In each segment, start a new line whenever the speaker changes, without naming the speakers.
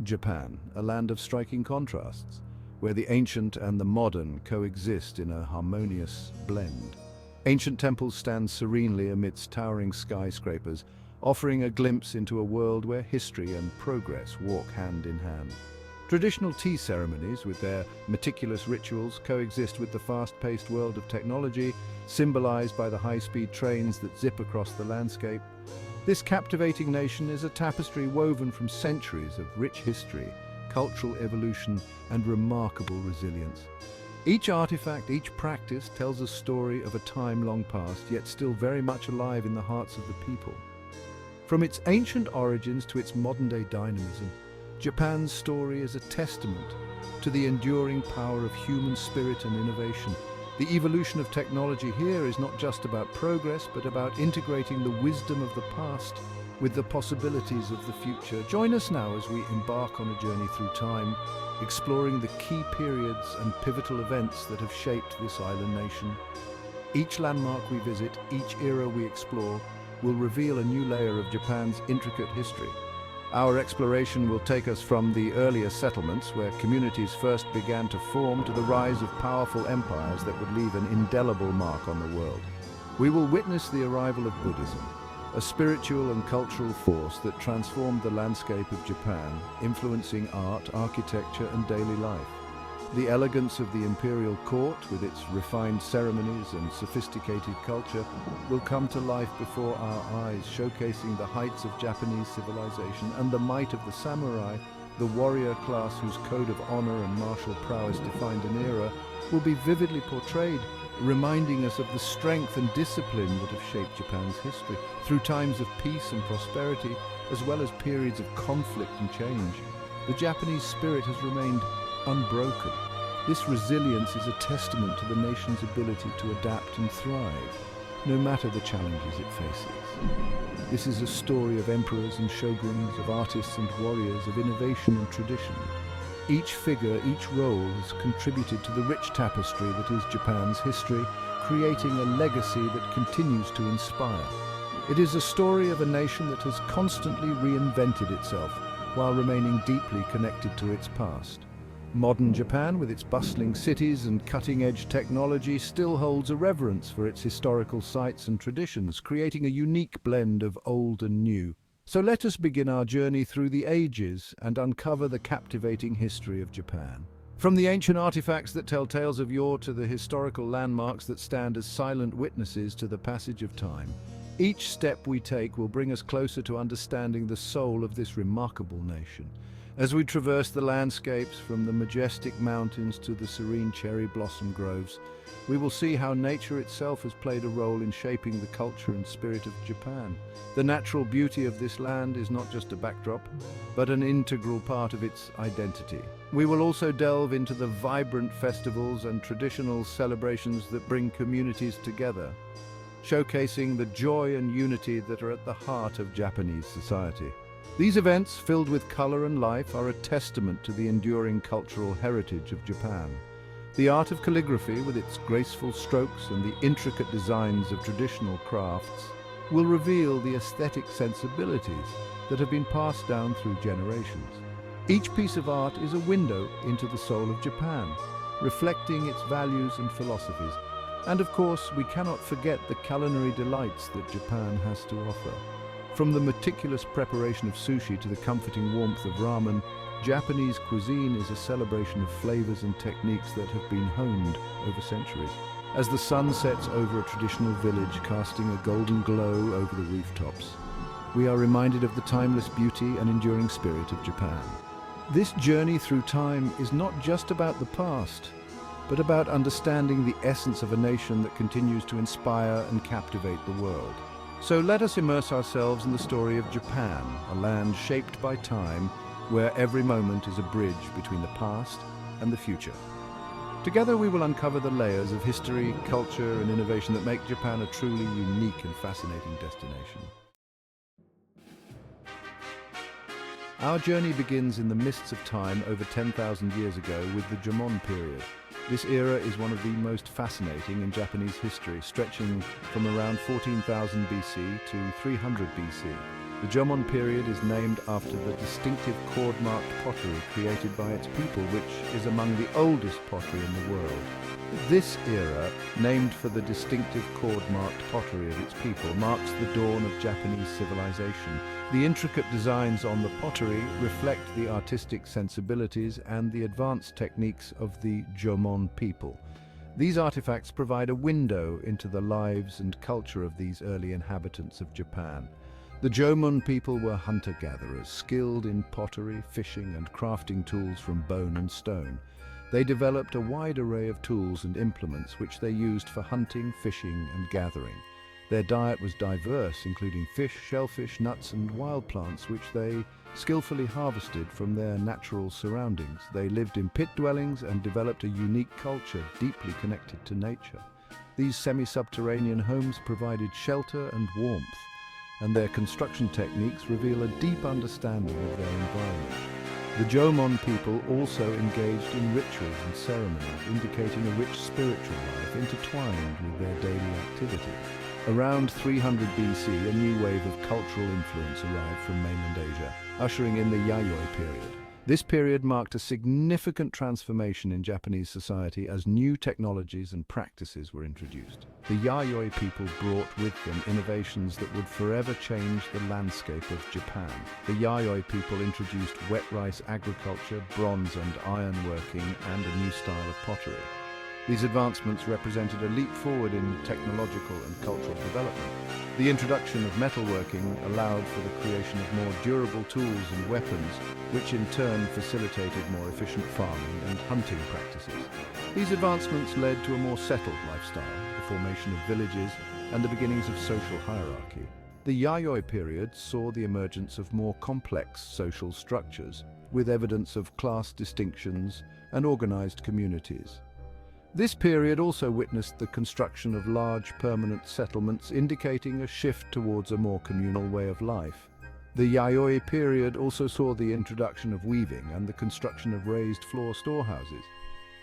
Japan, a land of striking contrasts, where the ancient and the modern coexist in a harmonious blend. Ancient temples stand serenely amidst towering skyscrapers, offering a glimpse into a world where history and progress walk hand in hand. Traditional tea ceremonies, with their meticulous rituals, coexist with the fast-paced world of technology, symbolized by the high-speed trains that zip across the landscape. This captivating nation is a tapestry woven from centuries of rich history, cultural evolution, and remarkable resilience. Each artifact, each practice tells a story of a time long past, yet still very much alive in the hearts of the people. From its ancient origins to its modern-day dynamism, Japan's story is a testament to the enduring power of human spirit and innovation. The evolution of technology here is not just about progress, but about integrating the wisdom of the past with the possibilities of the future. Join us now as we embark on a journey through time, exploring the key periods and pivotal events that have shaped this island nation. Each landmark we visit, each era we explore, will reveal a new layer of Japan's intricate history. Our exploration will take us from the earlier settlements, where communities first began to form, to the rise of powerful empires that would leave an indelible mark on the world. We will witness the arrival of Buddhism, a spiritual and cultural force that transformed the landscape of Japan, influencing art, architecture, and daily life. The elegance of the imperial court, with its refined ceremonies and sophisticated culture, will come to life before our eyes, showcasing the heights of Japanese civilization, and the might of the samurai, the warrior class whose code of honor and martial prowess defined an era, will be vividly portrayed, reminding us of the strength and discipline that have shaped Japan's history. Through times of peace and prosperity, as well as periods of conflict and change, the Japanese spirit has remained unbroken. This resilience is a testament to the nation's ability to adapt and thrive, no matter the challenges it faces. This is a story of emperors and shoguns, of artists and warriors, of innovation and tradition. Each figure, each role has contributed to the rich tapestry that is Japan's history, creating a legacy that continues to inspire. It is a story of a nation that has constantly reinvented itself while remaining deeply connected to its past. Modern Japan, with its bustling cities and cutting-edge technology, still holds a reverence for its historical sites and traditions, creating a unique blend of old and new. So let us begin our journey through the ages and uncover the captivating history of Japan. From the ancient artifacts that tell tales of yore to the historical landmarks that stand as silent witnesses to the passage of time, each step we take will bring us closer to understanding the soul of this remarkable nation. As we traverse the landscapes, from the majestic mountains to the serene cherry blossom groves, we will see how nature itself has played a role in shaping the culture and spirit of Japan. The natural beauty of this land is not just a backdrop, but an integral part of its identity. We will also delve into the vibrant festivals and traditional celebrations that bring communities together, showcasing the joy and unity that are at the heart of Japanese society. These events, filled with color and life, are a testament to the enduring cultural heritage of Japan. The art of calligraphy, with its graceful strokes and the intricate designs of traditional crafts, will reveal the aesthetic sensibilities that have been passed down through generations. Each piece of art is a window into the soul of Japan, reflecting its values and philosophies. And of course, we cannot forget the culinary delights that Japan has to offer. From the meticulous preparation of sushi to the comforting warmth of ramen, Japanese cuisine is a celebration of flavors and techniques that have been honed over centuries. As the sun sets over a traditional village, casting a golden glow over the rooftops, we are reminded of the timeless beauty and enduring spirit of Japan. This journey through time is not just about the past, but about understanding the essence of a nation that continues to inspire and captivate the world. So let us immerse ourselves in the story of Japan, a land shaped by time, where every moment is a bridge between the past and the future. Together we will uncover the layers of history, culture, and innovation that make Japan a truly unique and fascinating destination. Our journey begins in the mists of time over 10,000 years ago with the Jomon Period. This era is one of the most fascinating in Japanese history, stretching from around 14,000 BC to 300 BC. The Jomon period is named after the distinctive cord-marked pottery created by its people, which is among the oldest pottery in the world. This era, named for the distinctive cord-marked pottery of its people, marks the dawn of Japanese civilization. The intricate designs on the pottery reflect the artistic sensibilities and the advanced techniques of the Jomon people. These artifacts provide a window into the lives and culture of these early inhabitants of Japan. The Jomon people were hunter-gatherers, skilled in pottery, fishing, and crafting tools from bone and stone. They developed a wide array of tools and implements which they used for hunting, fishing, and gathering. Their diet was diverse, including fish, shellfish, nuts, and wild plants, which they skillfully harvested from their natural surroundings. They lived in pit dwellings and developed a unique culture deeply connected to nature. These semi-subterranean homes provided shelter and warmth, and their construction techniques reveal a deep understanding of their environment. The Jomon people also engaged in rituals and ceremonies, indicating a rich spiritual life intertwined with their daily activities. Around 300 BC, a new wave of cultural influence arrived from mainland Asia, ushering in the Yayoi Period. This period marked a significant transformation in Japanese society as new technologies and practices were introduced. The Yayoi people brought with them innovations that would forever change the landscape of Japan. The Yayoi people introduced wet rice agriculture, bronze and iron working, and a new style of pottery. These advancements represented a leap forward in technological and cultural development. The introduction of metalworking allowed for the creation of more durable tools and weapons, which in turn facilitated more efficient farming and hunting practices. These advancements led to a more settled lifestyle, the formation of villages, and the beginnings of social hierarchy. The Yayoi period saw the emergence of more complex social structures, with evidence of class distinctions and organized communities. This period also witnessed the construction of large permanent settlements, indicating a shift towards a more communal way of life. The Yayoi period also saw the introduction of weaving and the construction of raised floor storehouses.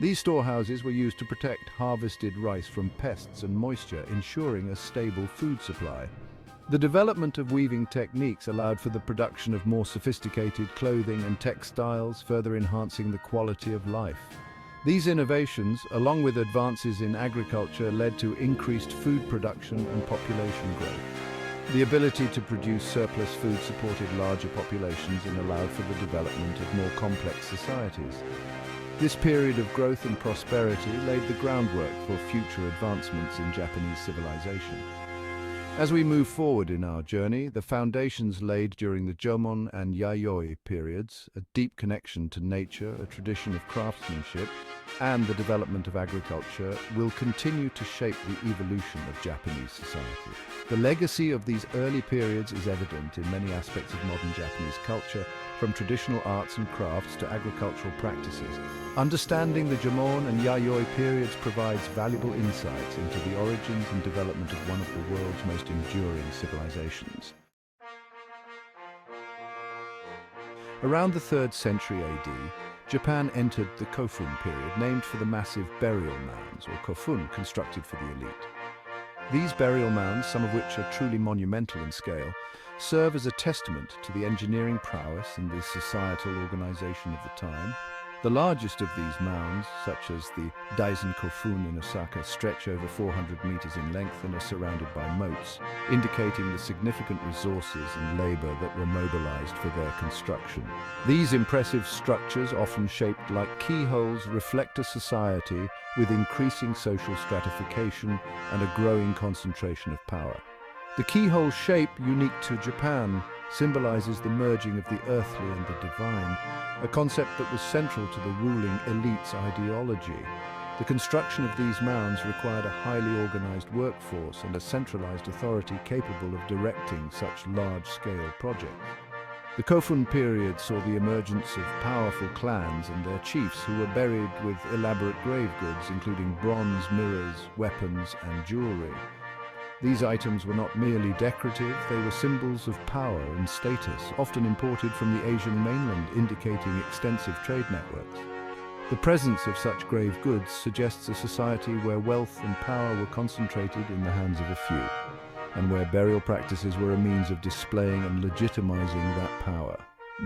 These storehouses were used to protect harvested rice from pests and moisture, ensuring a stable food supply. The development of weaving techniques allowed for the production of more sophisticated clothing and textiles, further enhancing the quality of life. These innovations, along with advances in agriculture, led to increased food production and population growth. The ability to produce surplus food supported larger populations and allowed for the development of more complex societies. This period of growth and prosperity laid the groundwork for future advancements in Japanese civilization. As we move forward in our journey, the foundations laid during the Jomon and Yayoi periods, a deep connection to nature, a tradition of craftsmanship, and the development of agriculture will continue to shape the evolution of Japanese society. The legacy of these early periods is evident in many aspects of modern Japanese culture, from traditional arts and crafts to agricultural practices. Understanding the Jomon and Yayoi periods provides valuable insights into the origins and development of one of the world's most enduring civilizations. Around the 3rd century AD, Japan entered the Kofun period, named for the massive burial mounds, or Kofun, constructed for the elite. These burial mounds, some of which are truly monumental in scale, serve as a testament to the engineering prowess and the societal organization of the time. The largest of these mounds, such as the Daisen Kofun in Osaka, stretch over 400 meters in length and are surrounded by moats, indicating the significant resources and labor that were mobilized for their construction. These impressive structures, often shaped like keyholes, reflect a society with increasing social stratification and a growing concentration of power. The keyhole shape, unique to Japan, symbolizes the merging of the earthly and the divine, a concept that was central to the ruling elite's ideology. The construction of these mounds required a highly organized workforce and a centralized authority capable of directing such large-scale projects. The Kofun period saw the emergence of powerful clans and their chiefs who were buried with elaborate grave goods, including bronze mirrors, weapons, and jewelry. These items were not merely decorative, they were symbols of power and status, often imported from the Asian mainland, indicating extensive trade networks. The presence of such grave goods suggests a society where wealth and power were concentrated in the hands of a few. and where burial practices were a means of displaying and legitimizing that power.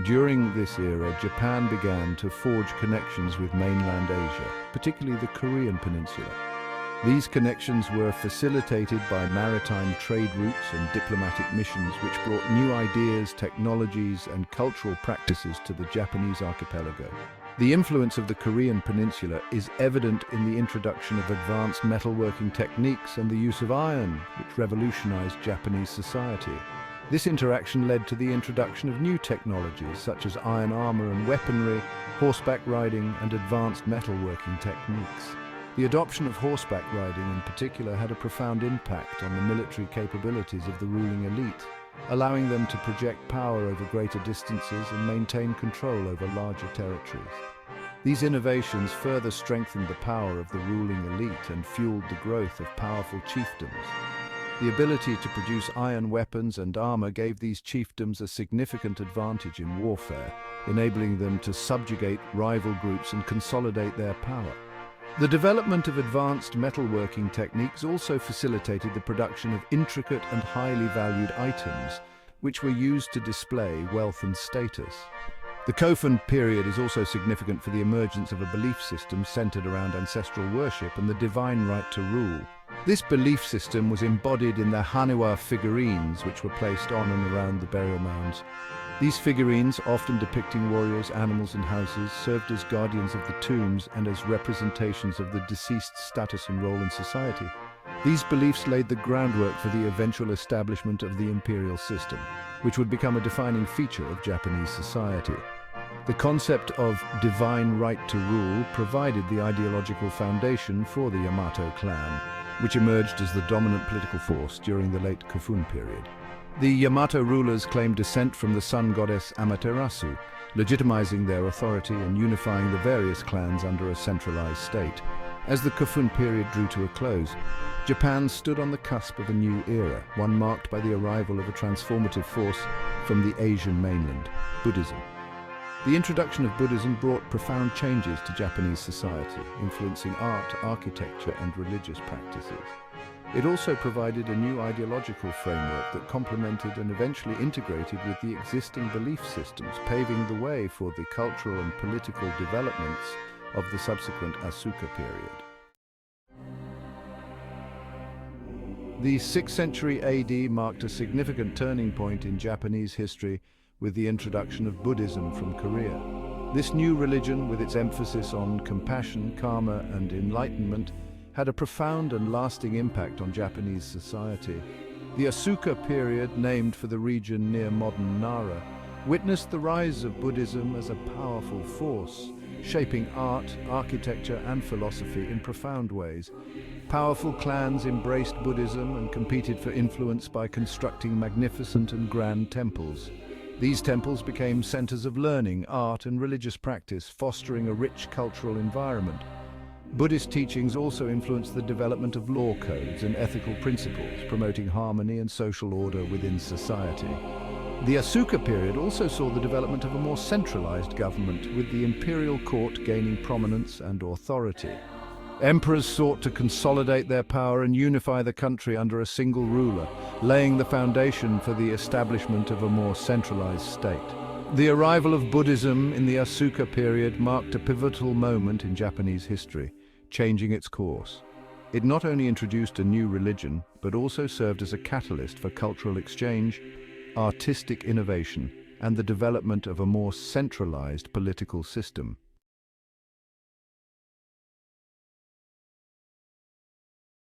During this era, Japan began to forge connections with mainland Asia, particularly the Korean peninsula. These connections were facilitated by maritime trade routes and diplomatic missions which brought new ideas, technologies, and cultural practices to the Japanese archipelago. The influence of the Korean peninsula is evident in the introduction of advanced metalworking techniques and the use of iron, which revolutionized Japanese society. This interaction led to the introduction of new technologies such as iron armor and weaponry, horseback riding, and advanced metalworking techniques. The adoption of horseback riding in particular had a profound impact on the military capabilities of the ruling elite, allowing them to project power over greater distances and maintain control over larger territories. These innovations further strengthened the power of the ruling elite and fueled the growth of powerful chiefdoms. The ability to produce iron weapons and armor gave these chiefdoms a significant advantage in warfare, enabling them to subjugate rival groups and consolidate their power. The development of advanced metalworking techniques also facilitated the production of intricate and highly valued items, which were used to display wealth and status. The Kofun period is also significant for the emergence of a belief system centered around ancestral worship and the divine right to rule. This belief system was embodied in the Haniwa figurines, which were placed on and around the burial mounds. These figurines, often depicting warriors, animals, and houses, served as guardians of the tombs and as representations of the deceased's status and role in society. These beliefs laid the groundwork for the eventual establishment of the imperial system, which would become a defining feature of Japanese society. The concept of divine right to rule provided the ideological foundation for the Yamato clan, which emerged as the dominant political force during the late Kofun period. The Yamato rulers claimed descent from the sun goddess Amaterasu, legitimizing their authority and unifying the various clans under a centralized state. As the Kofun period drew to a close, Japan stood on the cusp of a new era, one marked by the arrival of a transformative force from the Asian mainland, Buddhism. The introduction of Buddhism brought profound changes to Japanese society, influencing art, architecture, and religious practices. It also provided a new ideological framework that complemented and eventually integrated with the existing belief systems, paving the way for the cultural and political developments of the subsequent Asuka period. The 6th century AD marked a significant turning point in Japanese history with the introduction of Buddhism from Korea. This new religion, with its emphasis on compassion, karma, and enlightenment, had a profound and lasting impact on Japanese society. The Asuka period, named for the region near modern Nara, witnessed the rise of Buddhism as a powerful force, shaping art, architecture, and philosophy in profound ways. Powerful clans embraced Buddhism and competed for influence by constructing magnificent and grand temples. These temples became centers of learning, art, and religious practice, fostering a rich cultural environment. Buddhist teachings also influenced the development of law codes and ethical principles, promoting harmony and social order within society. The Asuka period also saw the development of a more centralized government, with the imperial court gaining prominence and authority. Emperors sought to consolidate their power and unify the country under a single ruler, laying the foundation for the establishment of a more centralized state. The arrival of Buddhism in the Asuka period marked a pivotal moment in Japanese history, changing its course. It not only introduced a new religion, but also served as a catalyst for cultural exchange, artistic innovation, and the development of a more centralized political system.